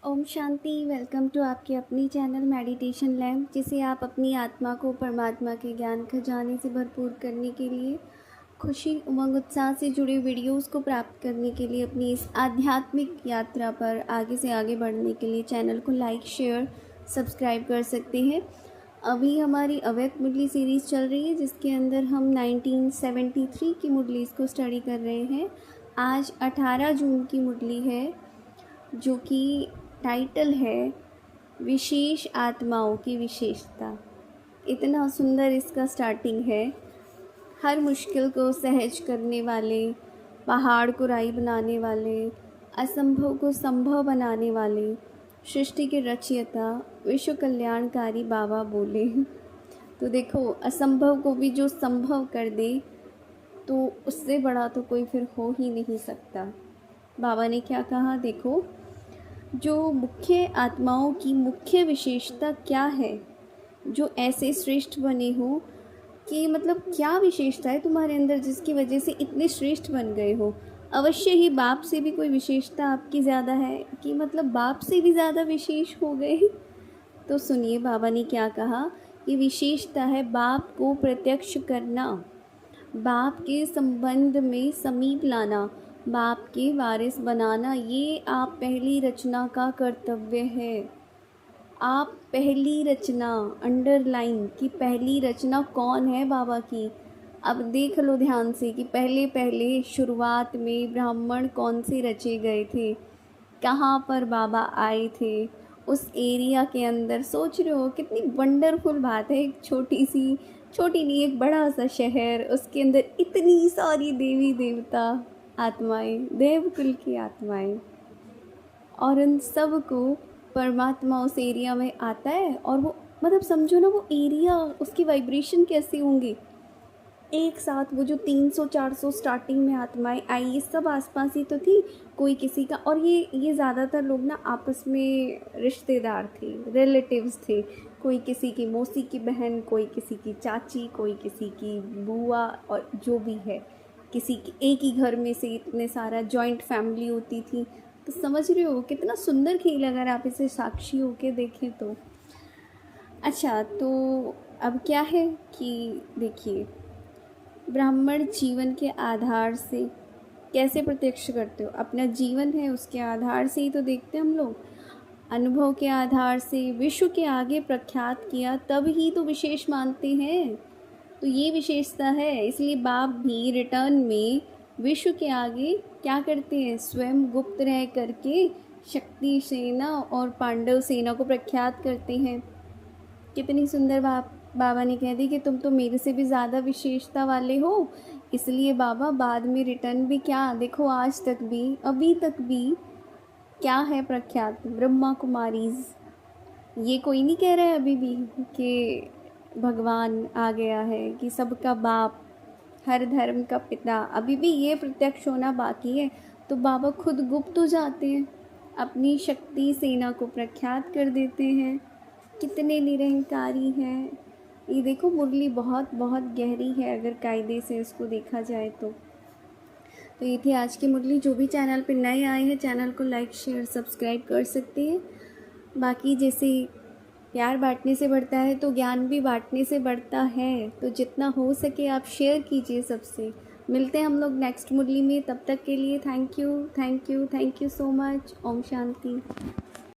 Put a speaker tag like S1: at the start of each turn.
S1: Om Shanti. Welcome to आपके अपनी channel meditation lamp, जिसे आप अपनी आत्मा को परमात्मा के ज्ञान खजाने से भरपूर करने के लिए, खुशी उमंग उत्साह से जुड़े वीडियोस को प्राप्त करने के लिए, अपनी इस आध्यात्मिक यात्रा पर आगे से आगे बढ़ने के लिए चैनल को लाइक शेयर सब्सक्राइब कर सकते हैं। अभी हमारी अव्यक्त मुरली सीरीज़ चल रही है, जिसके अंदर हम 1973 की मुरलीज़ को स्टडी कर रहे हैं। आज 18 जून की मुरली है, जो कि टाइटल है विशेष आत्माओं की विशेषता। इतना सुंदर इसका स्टार्टिंग है। हर मुश्किल को सहज करने वाले, पहाड़ को राई बनाने वाले, असंभव को संभव बनाने वाले, सृष्टि के रचयिता, विश्व कल्याणकारी बाबा बोले। तो देखो, असंभव को भी जो संभव कर दे, तो उससे बड़ा तो कोई फिर हो ही नहीं सकता। बाबा ने क्या कहा, देखो, जो मुख्य आत्माओं की मुख्य विशेषता क्या है, जो ऐसे श्रेष्ठ बने हो कि मतलब क्या विशेषता है तुम्हारे अंदर जिसकी वजह से इतने श्रेष्ठ बन गए हो। अवश्य ही बाप से भी कोई विशेषता आपकी ज़्यादा है कि मतलब बाप से भी ज़्यादा विशेष हो गए। तो सुनिए बाबा ने क्या कहा कि विशेषता है बाप को प्रत्यक्ष करना, बाप के संबंध में समीप लाना, बाप के वारिस बनाना। ये आप पहली रचना का कर्तव्य है। आप पहली रचना, अंडरलाइन की पहली रचना कौन है बाबा की। अब देख लो ध्यान से कि पहले पहले शुरुआत में ब्राह्मण कौन से रचे गए थे, कहाँ पर बाबा आए थे, उस एरिया के अंदर। सोच रहे हो कितनी वंडरफुल बात है। एक छोटी नहीं, एक बड़ा सा शहर, उसके अंदर इतनी सारी देवी देवता आत्माएं, देवकुल की आत्माएं, और उन सब को परमात्मा उस एरिया में आता है। और वो मतलब समझो ना, वो एरिया, उसकी वाइब्रेशन कैसी होंगी। एक साथ वो जो 300-400 स्टार्टिंग में आत्माएं आई, ये सब आसपास ही तो थी, कोई किसी का। और ये ज़्यादातर लोग ना आपस में रिश्तेदार थे, रिलेटिव्स थे। कोई किसी की मौसी की बहन, कोई किसी की चाची, कोई किसी की बुआ, और जो भी है, किसी की एक ही घर में से इतने सारा जॉइंट फैमिली होती थी। तो समझ रहे हो कितना सुंदर खेल, अगर आप इसे साक्षी होके देखें तो। अच्छा, तो अब क्या है कि देखिए, ब्राह्मण जीवन के आधार से कैसे प्रत्यक्ष करते हो। अपना जीवन है, उसके आधार से ही तो देखते हैं हम लोग। अनुभव के आधार से विश्व के आगे प्रख्यात किया, तब ही तो विशेष मानते हैं। तो ये विशेषता है, इसलिए बाप भी रिटर्न में विश्व के आगे क्या करते हैं, स्वयं गुप्त रह करके शक्ति सेना और पांडव सेना को प्रख्यात करते हैं। कितनी सुंदर बाबा ने कह दी कि तुम तो मेरे से भी ज़्यादा विशेषता वाले हो। इसलिए बाबा बाद में रिटर्न भी क्या, देखो आज तक भी, अभी तक भी क्या है प्रख्यात, ब्रह्मा कुमारीज। ये कोई नहीं कह रहा है अभी भी कि भगवान आ गया है, कि सबका बाप, हर धर्म का पिता। अभी भी ये प्रत्यक्ष होना बाकी है। तो बाबा खुद गुप्त हो जाते हैं, अपनी शक्ति सेना को प्रख्यात कर देते हैं। कितने निरंकारी हैं। ये देखो, मुरली बहुत बहुत गहरी है अगर कायदे से इसको देखा जाए तो ये थी आज की मुरली। जो भी चैनल पे नए आए हैं, चैनल को लाइक शेयर सब्सक्राइब कर सकते हैं। बाकी जैसे प्यार बांटने से बढ़ता है, तो ज्ञान भी बांटने से बढ़ता है। तो जितना हो सके आप शेयर कीजिए सबसे। मिलते हैं हम लोग नेक्स्ट मुरली में। तब तक के लिए थैंक यू सो मच। ओम शांति।